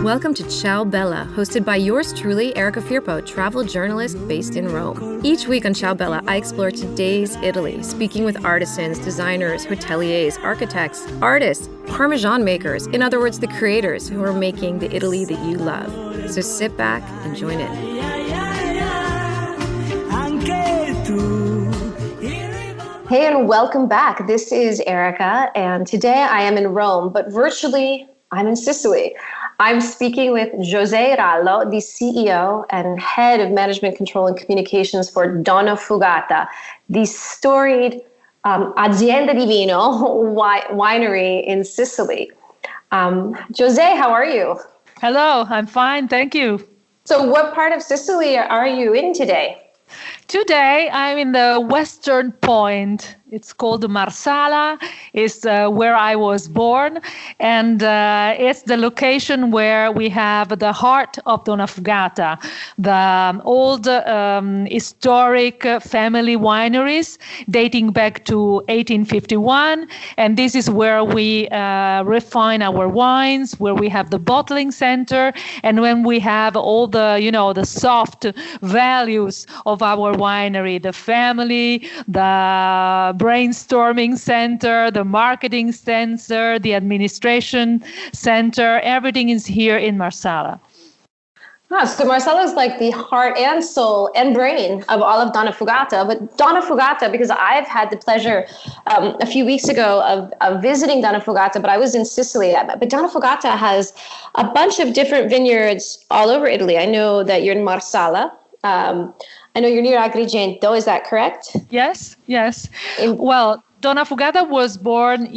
Welcome to Ciao Bella, hosted by yours truly, Erica Firpo, travel journalist based in Rome. Each week on Ciao Bella, I explore today's Italy, speaking with artisans, designers, hoteliers, architects, artists, Parmesan makers, in other words, the creators who are making the Italy that you love. So sit back and join in. Hey, and welcome back. This is Erica, and today I am in Rome, but virtually I'm in Sicily. I'm speaking with Josè Rallo, the CEO and head of management control and communications for Donnafugata, the storied Azienda di Vino winery in Sicily. Josè, how are you? Hello, I'm fine, thank you. So what part of Sicily are you in today? Today, I'm in the western point. It's called Marsala. It's where I was born. And it's the location where we have the heart of Donnafugata, the old historic family wineries dating back to 1851. And this is where we refine our wines, where we have the bottling center, and when we have all the, the soft values of our winery, the family, the brainstorming center, the marketing center, the administration center, everything is here in Marsala. So Marsala is like the heart and soul and brain of all of Donnafugata. But Donnafugata, because I've had the pleasure a few weeks ago of visiting Donnafugata, but I was in Sicily. But Donnafugata has a bunch of different vineyards all over Italy. I know that you're in Marsala. I know you're near Agrigento. Is that correct? Yes. Well, Donnafugata was born,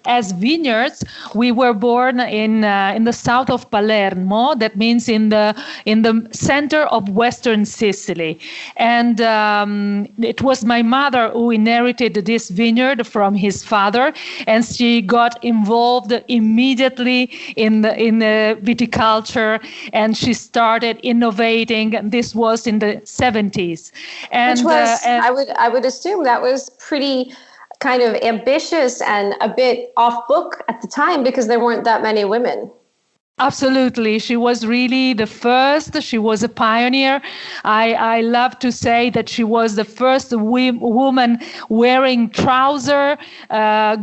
as vineyards. We were born in the south of Palermo. That means in the center of Western Sicily. And it was my mother who inherited this vineyard from his father, and she got involved immediately in the viticulture, and she started innovating. This was in the 70s. And which was, I would assume that was pretty kind of ambitious and a bit off book at the time because there weren't that many women. Absolutely. She was really the first. She was a pioneer. I love to say that she was the first woman wearing trousers,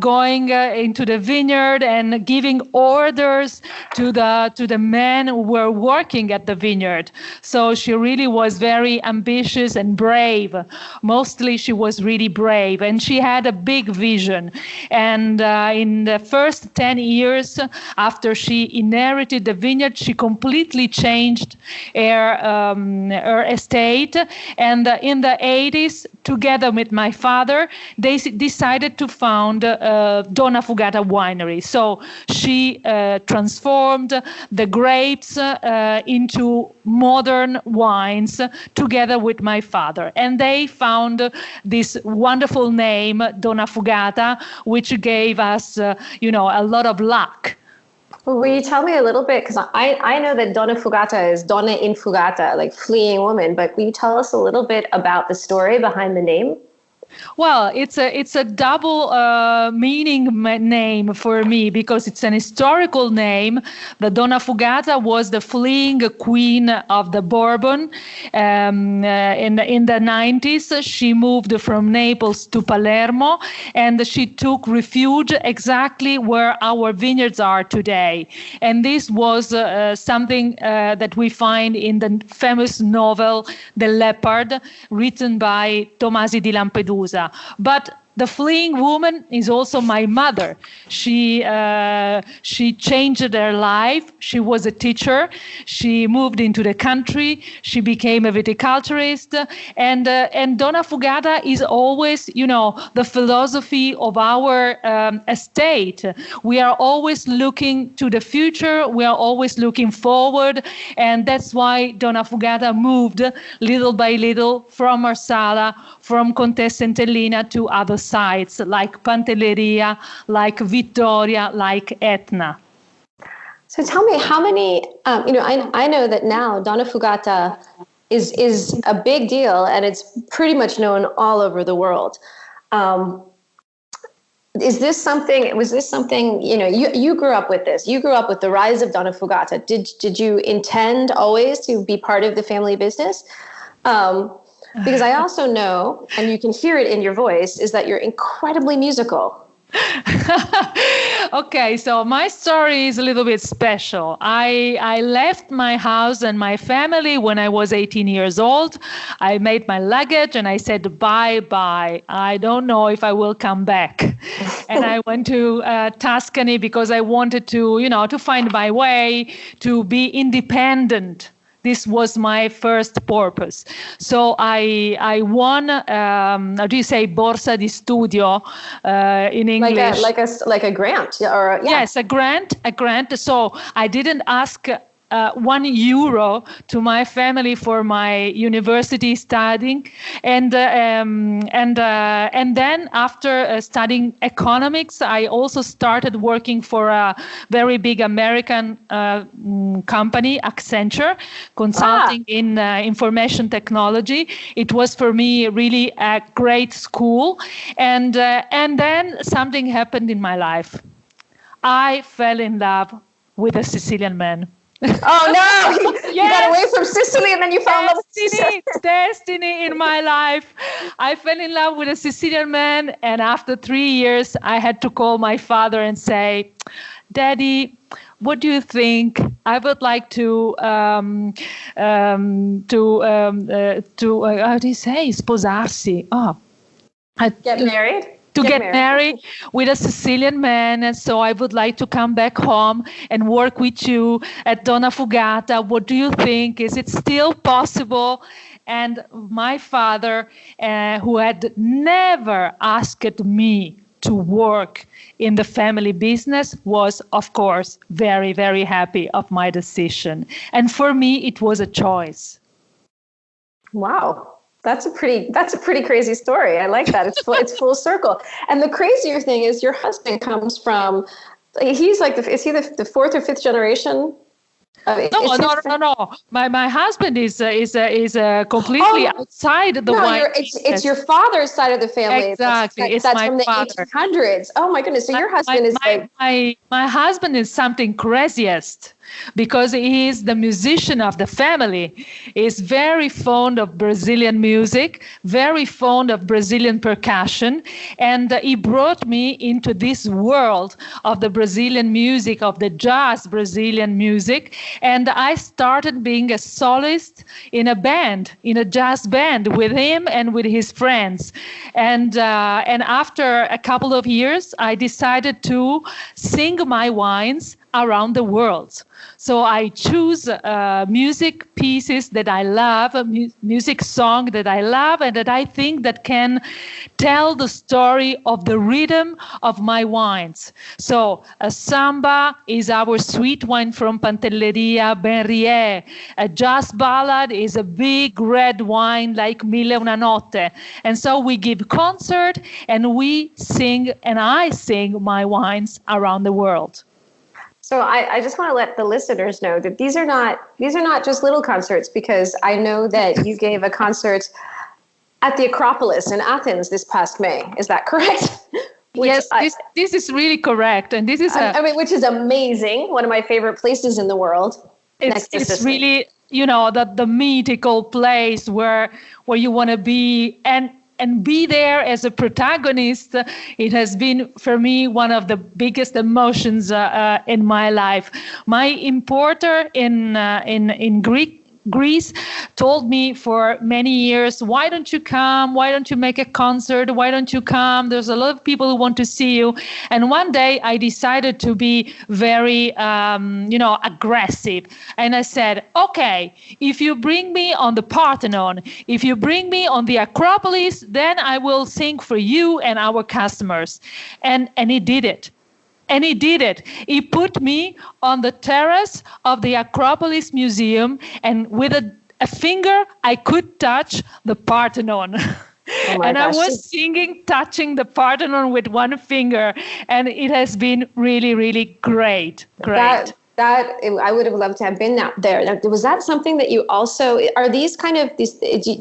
going into the vineyard and giving orders to the men who were working at the vineyard. So she really was very ambitious and brave. Mostly she was really brave, and she had a big vision. And in the first 10 years after she inherited the vineyard, she completely changed her estate. And in the 80s, together with my father, they decided to found Donnafugata Winery. So she transformed the grapes into modern wines together with my father. And they found this wonderful name, Donnafugata, which gave us, a lot of luck. Well, will you tell me a little bit, because I know that Donnafugata is donna in fugata, like fleeing woman, but will you tell us a little bit about the story behind the name? Well, it's a double meaning name for me because it's an historical name. The Donnafugata was the fleeing queen of the Bourbon. In the 90s, she moved from Naples to Palermo, and she took refuge exactly where our vineyards are today. And this was something that we find in the famous novel The Leopard, written by Tomasi di Lampedusa. But the fleeing woman is also my mother. She changed her life. She was a teacher. She moved into the country. She became a viticulturist. And Donnafugata is always, the philosophy of our estate. We are always looking to the future. We are always looking forward. And that's why Donnafugata moved little by little from Marsala, from Contessa Entellina to other sites like Pantelleria, like Vittoria, like Etna. So tell me, how many, I know that now Donnafugata is a big deal and it's pretty much known all over the world. was this something, you grew up with this, you grew up with the rise of Donnafugata. Did you intend always to be part of the family business? Because I also know, and you can hear it in your voice, is that you're incredibly musical. Okay, so my story is a little bit special. I left my house and my family when I was 18 years old. I made my luggage and I said, bye. I don't know if I will come back. And I went to Tuscany because I wanted to find my way to be independent. This was my first purpose. So I won, how do you say, borsa di studio in English? Like a grant, or yeah. Yes, a grant. So I didn't ask €1 to my family for my university studying, and then after studying economics, I also started working for a very big American company, Accenture, consulting in information technology. It was for me really a great school, and then something happened in my life. I fell in love with a Sicilian man. Oh no! You got away from Sicily and then you found destiny in my life. I fell in love with a Sicilian man, and after 3 years, I had to call my father and say, "Daddy, what do you think? I would like to how do you say, sposarsi? Get married." To get married with a Sicilian man, and so I would like to come back home and work with you at Donnafugata. What do you think? Is it still possible? And my father, who had never asked me to work in the family business, was, of course, very, very happy of my decision. And for me, it was a choice. Wow. That's a pretty crazy story. I like that. It's full circle. And the crazier thing is your husband comes from, he's like, is he the fourth or fifth generation? No. My husband is completely outside the wine. It's your father's side of the family. Exactly. That's from the 1800s. Oh my goodness. So your husband is my husband is something craziest, because he is the musician of the family. He's very fond of Brazilian music, very fond of Brazilian percussion, and he brought me into this world of the Brazilian music, of the jazz Brazilian music, and I started being a soloist in a band, in a jazz band, with him and with his friends. And after a couple of years, I decided to sing my wines around the world. So I choose music pieces that I love, music song that I love, and that I think that can tell the story of the rhythm of my wines. So a samba is our sweet wine from Pantelleria, Ben Ryè. A jazz ballad is a big red wine like Mille e una Notte. And so we give concert and we sing, and I sing my wines around the world. So I just want to let the listeners know that these are not just little concerts, because I know that you gave a concert at the Acropolis in Athens this past May. Is that correct? Yes, this is really correct, and this is which is amazing. One of my favorite places in the world. It's really the mythical place where you want to be and be there as a protagonist. It has been, for me, one of the biggest emotions in my life. My importer in Greece told me for many years, why don't you come? Why don't you make a concert? Why don't you come? There's a lot of people who want to see you. And one day I decided to be very, aggressive. And I said, okay, if you bring me on the Parthenon, if you bring me on the Acropolis, then I will sing for you and our customers. And he did it. And he did it. He put me on the terrace of the Acropolis Museum, and with a finger, I could touch the Parthenon. Oh and gosh. I was singing, touching the Parthenon with one finger, and it has been really, really great. Great. That I would have loved to have been there. Was that something that you also, are these do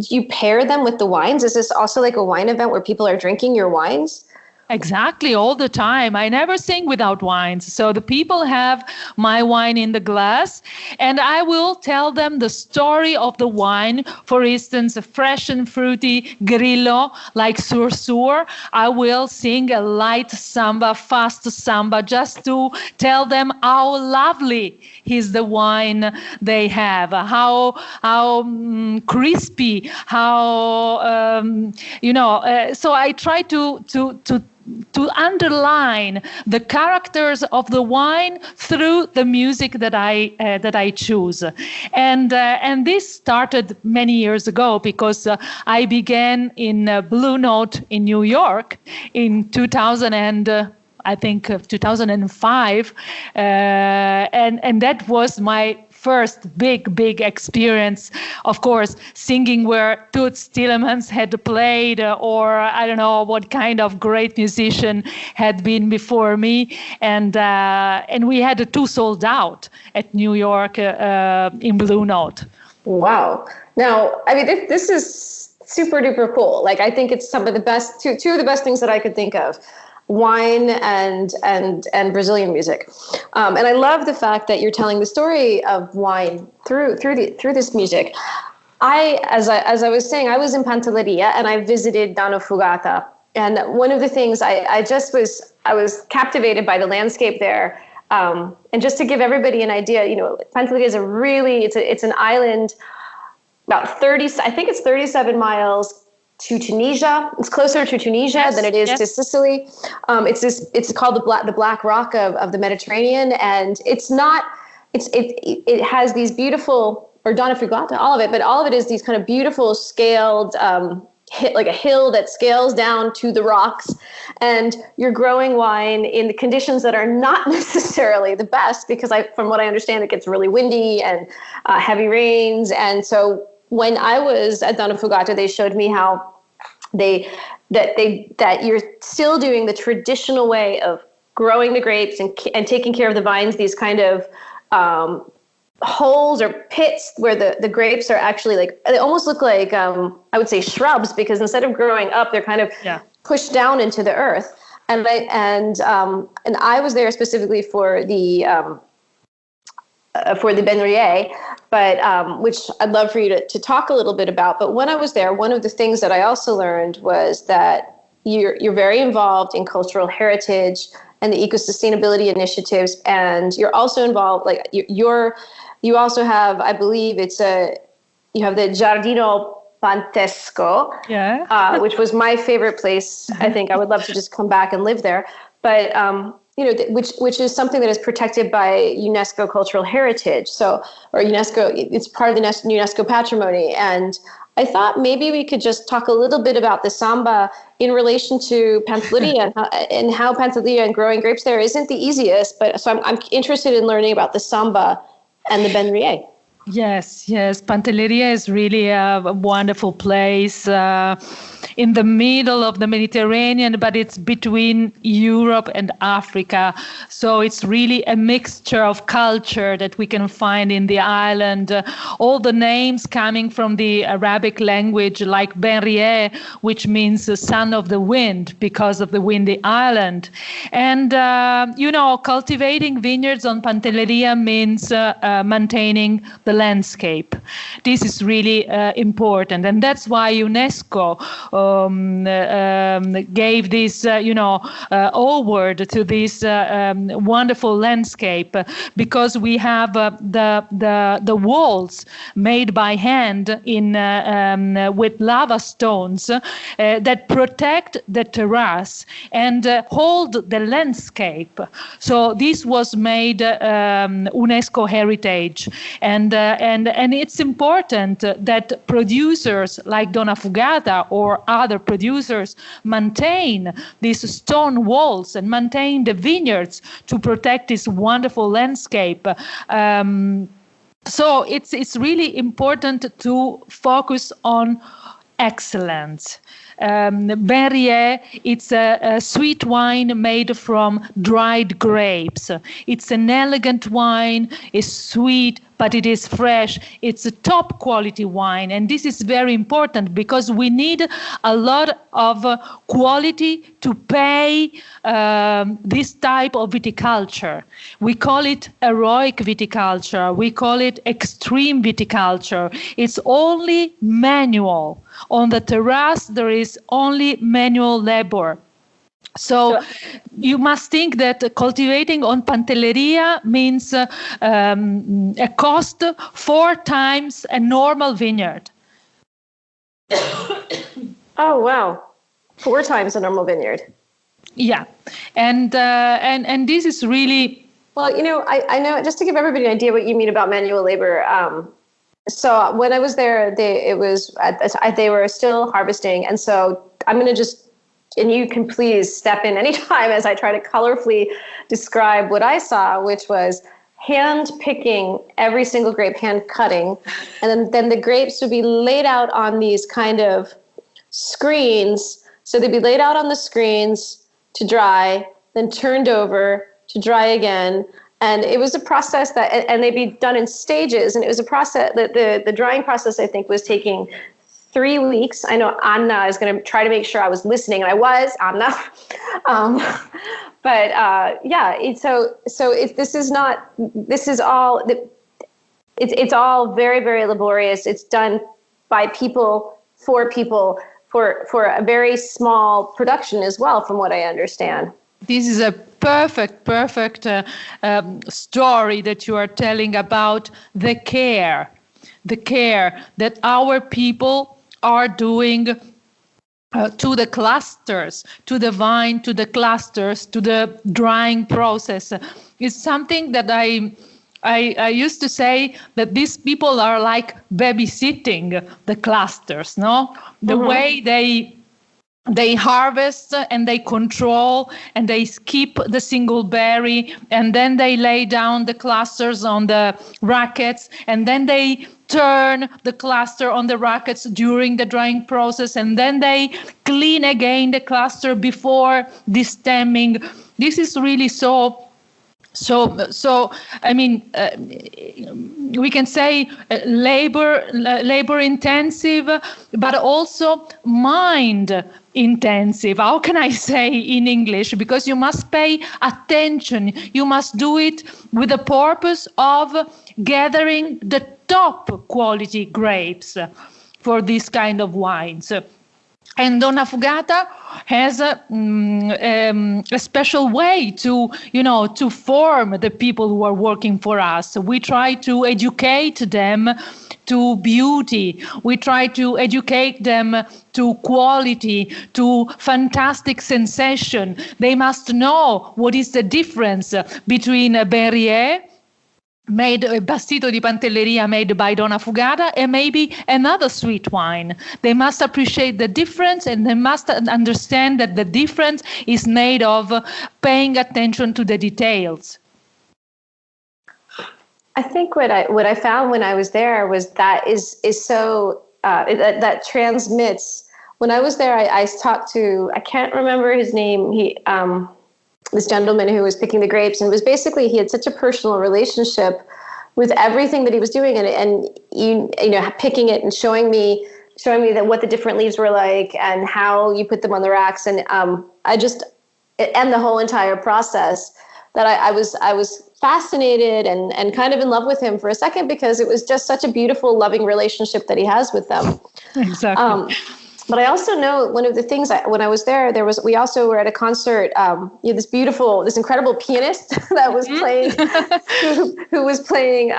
you pair them with the wines? Is this also like a wine event where people are drinking your wines? Exactly, all the time. I never sing without wines. So the people have my wine in the glass, and I will tell them the story of the wine. For instance, a fresh and fruity Grillo, like Sur. I will sing a light samba, fast samba, just to tell them how lovely is the wine they have, how crispy, how so I try to underline the characters of the wine through the music that I choose, and this started many years ago because I began in Blue Note in New York in 2000 and. I think 2005, and that was my first big experience. Of course, singing where Toots Tillemans had played, or I don't know what kind of great musician had been before me, and we had two sold out at New York in Blue Note. Wow! Now, I mean, this is super duper cool. Like, I think it's some of the best, two of the best things that I could think of. Wine and Brazilian music, and I love the fact that you're telling the story of wine through this music. As I was saying, I was in Pantelleria and I visited Donnafugata, and one of the things I was captivated by the landscape there. And just to give everybody an idea, Pantelleria is it's an island about 37 miles to Tunisia. It's closer to Tunisia than it is to Sicily. It's called the Black Rock of the Mediterranean, and it has these beautiful, or Donnafugata, all of it is these kind of beautiful scaled, like a hill that scales down to the rocks, and you're growing wine in the conditions that are not necessarily the best, because from what I understand, it gets really windy and heavy rains. And so when I was at Donnafugata, they showed me how that you're still doing the traditional way of growing the grapes and taking care of the vines, these kind of holes or pits where the grapes are actually, like, they almost look like I would say shrubs, because instead of growing up, they're kind of pushed down into the earth. And I was there specifically for the Ben Ryè, but which I'd love for you to talk a little bit about. But when I was there, one of the things that I also learned was that you're very involved in cultural heritage and the eco-sustainability initiatives, and you're also involved, like you also have, I believe you have the Giardino Pantesco, which was my favorite place. I think I would love to just come back and live there. But which is something that is protected by UNESCO cultural heritage. Or UNESCO, it's part of the UNESCO patrimony. And I thought maybe we could just talk a little bit about the samba in relation to Pantelleria and how Pantelleria and growing grapes there isn't the easiest. But so I'm interested in learning about the samba and the Ben Ryè. Yes. Pantelleria is really a wonderful place in the middle of the Mediterranean, but it's between Europe and Africa. So it's really a mixture of culture that we can find in the island. All the names coming from the Arabic language, like Ben Ryè, which means the son of the wind, because of the windy island. And, cultivating vineyards on Pantelleria means maintaining the landscape. This is really important, and that's why UNESCO gave this award to this wonderful landscape, because we have the walls made by hand with lava stones that protect the terrace and hold the landscape. So this was made UNESCO heritage, and it's important that producers like Donnafugata or other producers maintain these stone walls and maintain the vineyards to protect this wonderful landscape. So it's really important to focus on excellence. Ben Ryè, it's a sweet wine made from dried grapes. It's an elegant wine, it's sweet, but it is fresh. It's a top quality wine. And this is very important because we need a lot of quality to pay this type of viticulture. We call it heroic viticulture. We call it extreme viticulture. It's only manual. On the terrace, there is only manual labor. So you must think that cultivating on Pantelleria means a cost 4 times a normal vineyard. Oh, wow. 4 times a normal vineyard. Yeah. And this is really... Well, I know, just to give everybody an idea what you mean about manual labor. So when I was there, they were still harvesting. And so I'm going to and you can please step in anytime as I try to colorfully describe what I saw, which was hand picking every single grape, hand cutting. And then the grapes would be laid out on these kind of screens. So they'd be laid out on the screens to dry, then turned over to dry again. And it was a process and they'd be done in stages. And it was a process that the drying process, I think, was taking 3 weeks. I know Anna is going to try to make sure I was listening, and I was, Anna. It's all very, very laborious. It's done by people, for people, for a very small production as well, from what I understand. This is a perfect story that you are telling about the care that our people are doing to the clusters, to the vine, to the clusters, to the drying process. It's something that I used to say that these people are like babysitting the clusters, no? The way they harvest and they control and they skip the single berry, and then they lay down the clusters on the rackets, and then they turn the cluster on the rackets during the drying process, and then they clean again the cluster before destemming. This is really so I mean, we can say labor intensive, but also mind intensive. How can I say in English? Because you must pay attention. You must do it with the purpose of gathering the top quality grapes for this kind of wines. And Donnafugata has a special way to form the people who are working for us. We try to educate them to beauty. We try to educate them to quality, to fantastic sensation. They must know what is the difference between Ben Ryè, made a Bastito di Pantelleria made by Donnafugata, and maybe another sweet wine. They must appreciate the difference, and they must understand that the difference is made of paying attention to the details. I think what I found when I was there was that is so that transmits. When I was there, I talked to, I can't remember his name. This gentleman who was picking the grapes, and it was basically, he had such a personal relationship with everything that he was doing, and picking it and showing me that what the different leaves were like and how you put them on the racks, and the whole entire process, that I was fascinated and kind of in love with him for a second, because it was just such a beautiful, loving relationship that he has with them. Exactly. But I also know one of the things when I was there, we also were at a concert. This incredible pianist that was playing, who was playing,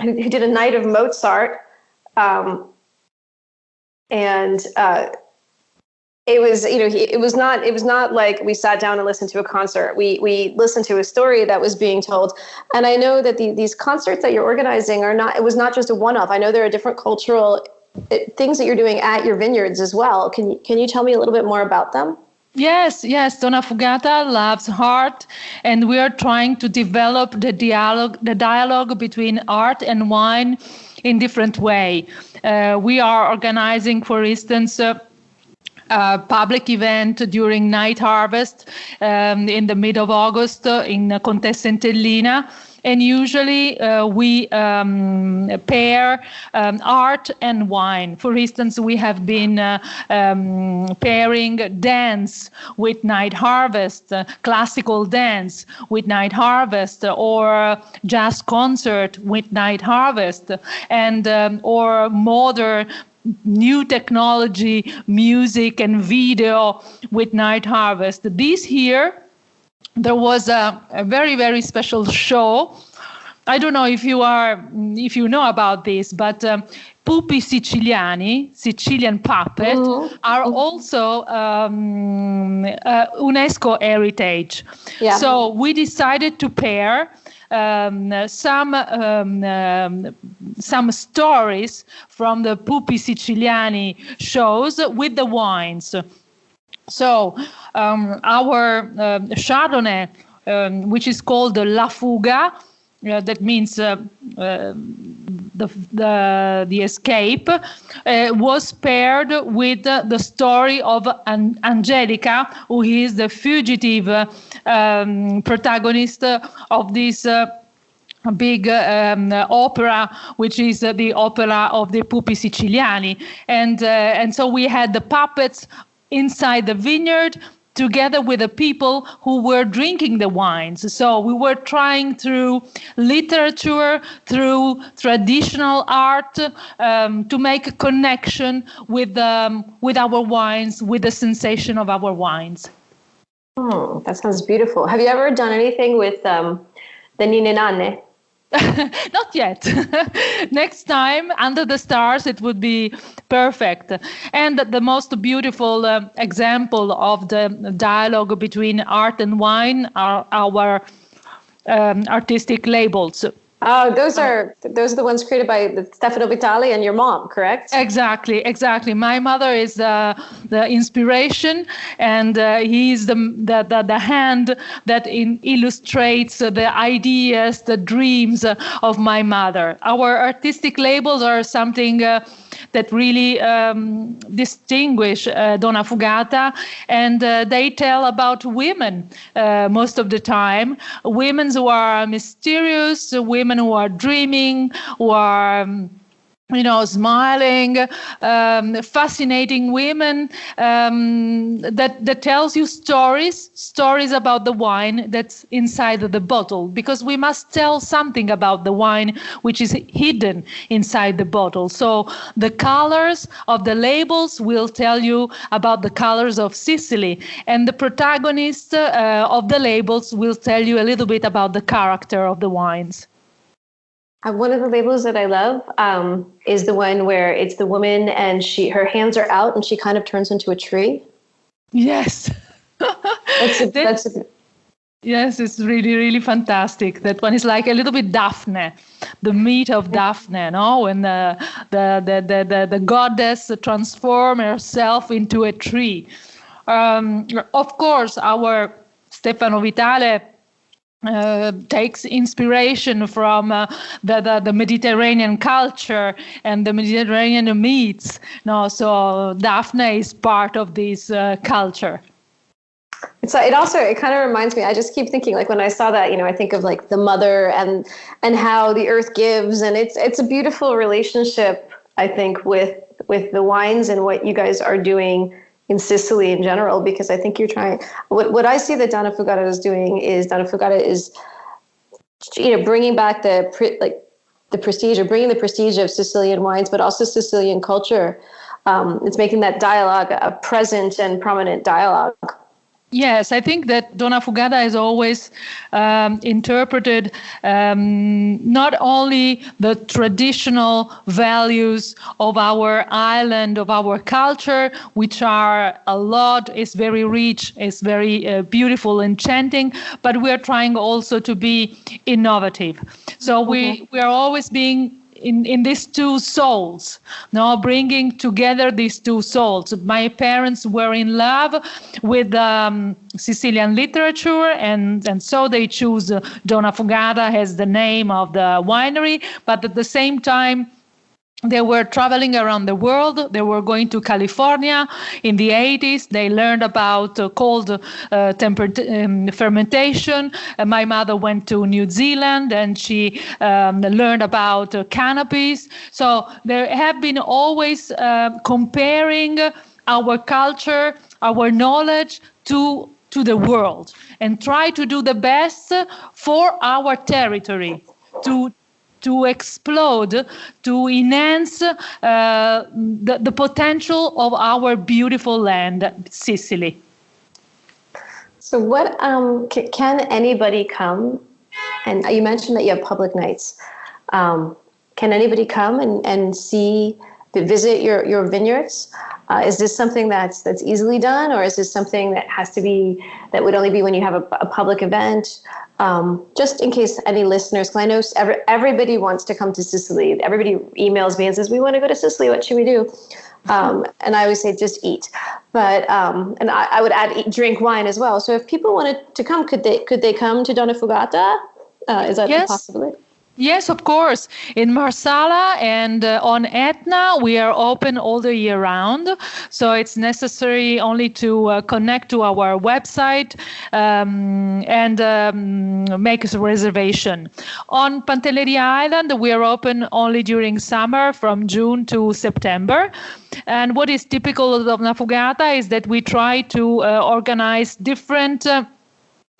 who did a night of Mozart, and it was not like we sat down and listened to a concert. We listened to a story that was being told, and I know that these concerts that you're organizing it was not just a one-off. I know there are different cultural things that you're doing at your vineyards as well. Can you tell me a little bit more about them? Yes. Donnafugata loves art, and we are trying to develop the dialogue between art and wine in different way. We are organizing, for instance, public event during night harvest in the mid of August in Contessa Entellina. And usually we pair art and wine. For instance, we have been pairing dance with night harvest, classical dance with night harvest, or jazz concert with night harvest, and or modern new technology, music and video with night harvest. This year, there was a very, very special show. I don't know if you know about this, but pupi siciliani, Sicilian puppet, are also UNESCO heritage. Yeah. So we decided to pair some stories from the pupi siciliani shows with the wines. So our Chardonnay, which is called the La Fuga, that means the escape, was paired with the story of Angelica, who is the fugitive protagonist of this big opera, which is the opera of the Pupi Siciliani, and so we had the puppets inside the vineyard together with the people who were drinking the wines. So we were trying through literature, through traditional art, to make a connection with our wines, with the sensation of our wines. Oh, that sounds beautiful. Have you ever done anything with the Nine Nanne? Not yet. Next time, under the stars, it would be perfect. And the most beautiful example of the dialogue between art and wine are our artistic labels. Oh, those are the ones created by Stefano Vitali and your mom, correct? Exactly. My mother is the inspiration, and he's the hand that illustrates the ideas, the dreams of my mother. Our artistic labels are something that really distinguish Donnafugata, and they tell about women most of the time. Women who are mysterious, women who are dreaming, who are smiling, fascinating women, that tells you stories about the wine that's inside the bottle, because we must tell something about the wine which is hidden inside the bottle. So the colors of the labels will tell you about the colors of Sicily, and the protagonist of the labels will tell you a little bit about the character of the wines. One of the labels that I love is the one where it's the woman and her hands are out and she kind of turns into a tree. Yes. Yes, it's really, really fantastic. That one is like a little bit Daphne, the myth of Daphne, no? When the goddess transforms herself into a tree. Of course, our Stefano Vitale takes inspiration from the Mediterranean culture and the Mediterranean myths. No, so Daphne is part of this culture. It kind of reminds me, I just keep thinking, like when I saw that, I think of like the mother and how the earth gives, and it's a beautiful relationship, I think, with the wines and what you guys are doing in Sicily in general, because I think you're trying. What I see that Donnafugata is doing is bringing back the prestige, or bringing the prestige of Sicilian wines, but also Sicilian culture. It's making that dialogue a present and prominent dialogue. Yes, I think that Donnafugata has always interpreted not only the traditional values of our island, of our culture, which are a lot, is very rich, is very beautiful, enchanting, but we are trying also to be innovative. So we are always being in these two souls, now bringing together these two souls. My parents were in love with Sicilian literature, and so they choose Donnafugata as the name of the winery. But at the same time, They were traveling around the world. They were going to California in the 80s. They learned about cold fermentation. My mother went to New Zealand and she learned about canopies. So they have been always comparing our culture, our knowledge to the world, and try to do the best for our territory, to explode, to enhance the potential of our beautiful land, Sicily. So what can anybody come? And you mentioned that you have public nights. Can anybody come and visit your vineyards? Is this something that's easily done, or is this something that would only be when you have a public event? Just in case any listeners, because I know everybody wants to come to Sicily. Everybody emails me and says, we want to go to Sicily. What should we do? And I always say, just eat. But and I would add drink wine as well. So if people wanted to come, could they come to Donnafugata? Is that a possibility? Yes, of course. In Marsala and on Etna, we are open all the year round. So it's necessary only to connect to our website and make a reservation. On Pantelleria Island, we are open only during summer from June to September. And what is typical of Donnafugata is that we try to organize different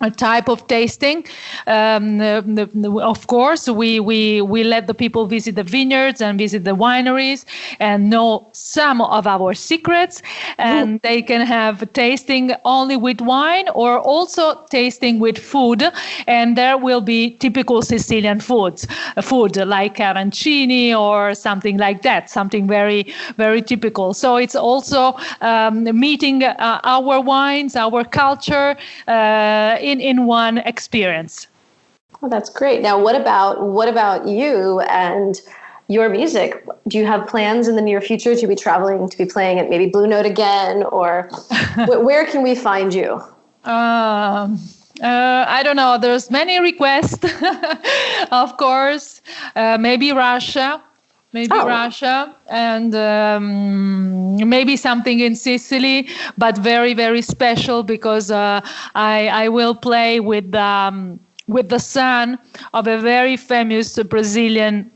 a type of tasting. Of course, we let the people visit the vineyards and visit the wineries and know some of our secrets. And they can have tasting only with wine or also tasting with food. And there will be typical Sicilian food like arancini or something like that, something very, very typical. So it's also meeting our wines, our culture, in one experience. Oh, that's great. Now, what about you and your music? Do you have plans in the near future to be traveling, to be playing at maybe Blue Note again, or where can we find you? I don't know. There's many requests, of course. Maybe Russia. Russia and maybe something in Sicily, but very, very special because I will play with the son of a very famous Brazilian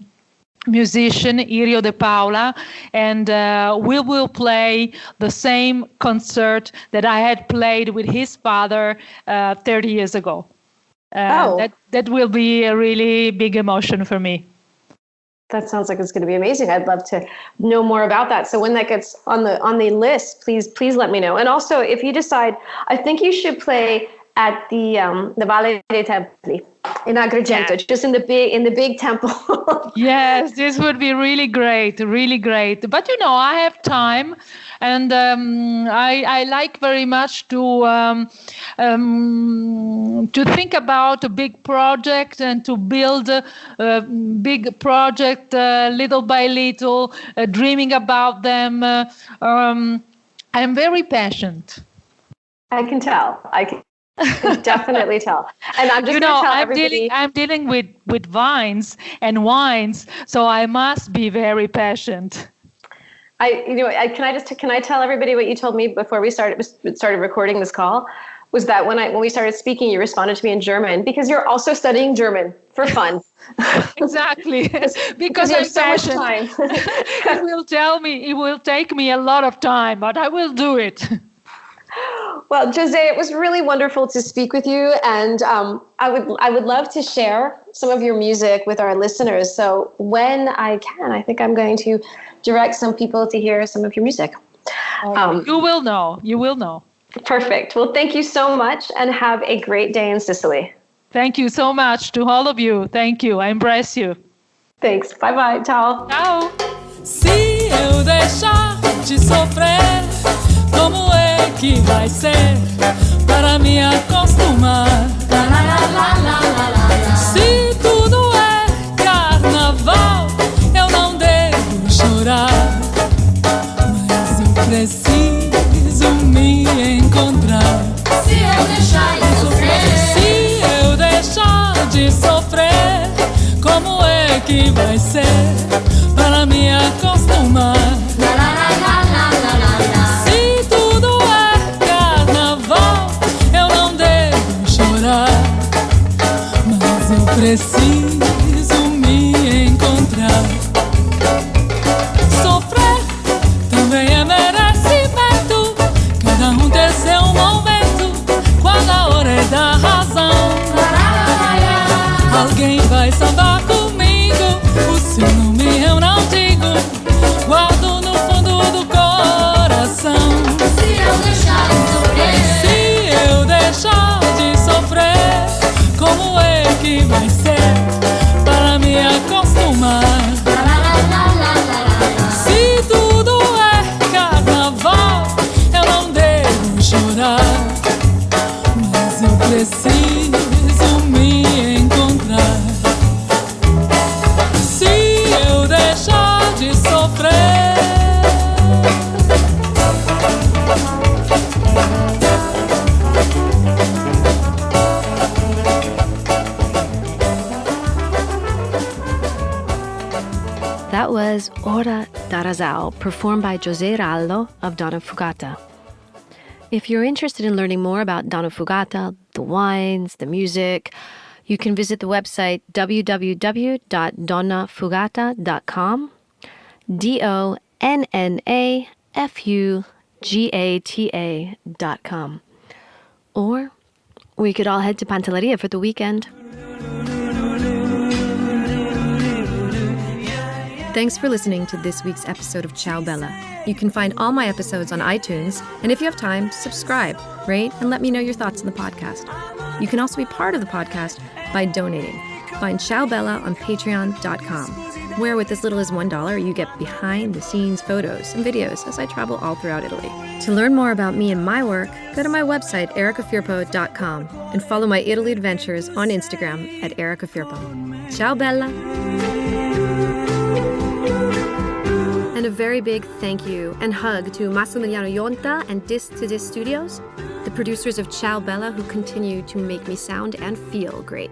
musician, Irio de Paula, and we will play the same concert that I had played with his father 30 years ago. That will be a really big emotion for me. That sounds like it's going to be amazing. I'd love to know more about that. So when that gets on the list, please let me know. And also, if you decide, I think you should play at the Valle dei Templi in Agrigento, just in the big temple. Yes, this would be really great, really great. But I have time, and I like very much to think about a big project and to build a big project little by little, dreaming about them. I'm very passionate. I can tell. I can definitely tell. And I'm just going to tell everybody. I'm dealing with vines and wines, so I must be very passionate. Can I tell everybody what you told me before we started recording this call? Was that when we started speaking, you responded to me in German because you're also studying German for fun. Exactly, because I'm so much time. It will take me a lot of time, but I will do it. Well, Josè, it was really wonderful to speak with you, and I would love to share some of your music with our listeners. So when I can, I think I'm going to direct some people to hear some of your music. You will know. You will know. Perfect. Well, thank you so much, and have a great day in Sicily. Thank you so much to all of you. Thank you. I embrace you. Thanks. Bye-bye. Ciao. Ciao. Se eu deixar de sofrer, como é que vai ser para me acostumar? Se tudo é carnaval, eu não devo chorar, mas eu preciso me encontrar. Se eu deixar de sofrer, como é que vai ser para me acostumar? mas eu preciso me encontrar. Sofrer também é merecimento, cada um ter seu momento, quando a hora é da razão. Alguém vai sambar comigo, o seu nome eu não digo, guardo no fundo do coração. Se eu deixar de sofrer, se eu deixar de sofrer, como é que vai ser para me acostumar? Se tudo é carnaval, eu não devo chorar, mas eu preciso me encontrar. Se eu deixar de sofrer, That was Ora d'Arasao, performed by Josè Rallo of Donnafugata. If you're interested in learning more about Donnafugata, the wines, the music, you can visit the website www.donnafugata.com, DONNAFUGATA.com. Or we could all head to Pantelleria for the weekend. Thanks for listening to this week's episode of Ciao Bella. You can find all my episodes on iTunes, and if you have time, subscribe, rate, and let me know your thoughts on the podcast. You can also be part of the podcast by donating. Find Ciao Bella on patreon.com, where with as little as $1, you get behind-the-scenes photos and videos as I travel all throughout Italy. To learn more about me and my work, go to my website, ericafirpo.com, and follow my Italy adventures on Instagram at ericafirpo. Ciao Bella! And a very big thank you and hug to Massimiliano Yonta and Dis to Dis Studios, the producers of Ciao Bella, who continue to make me sound and feel great.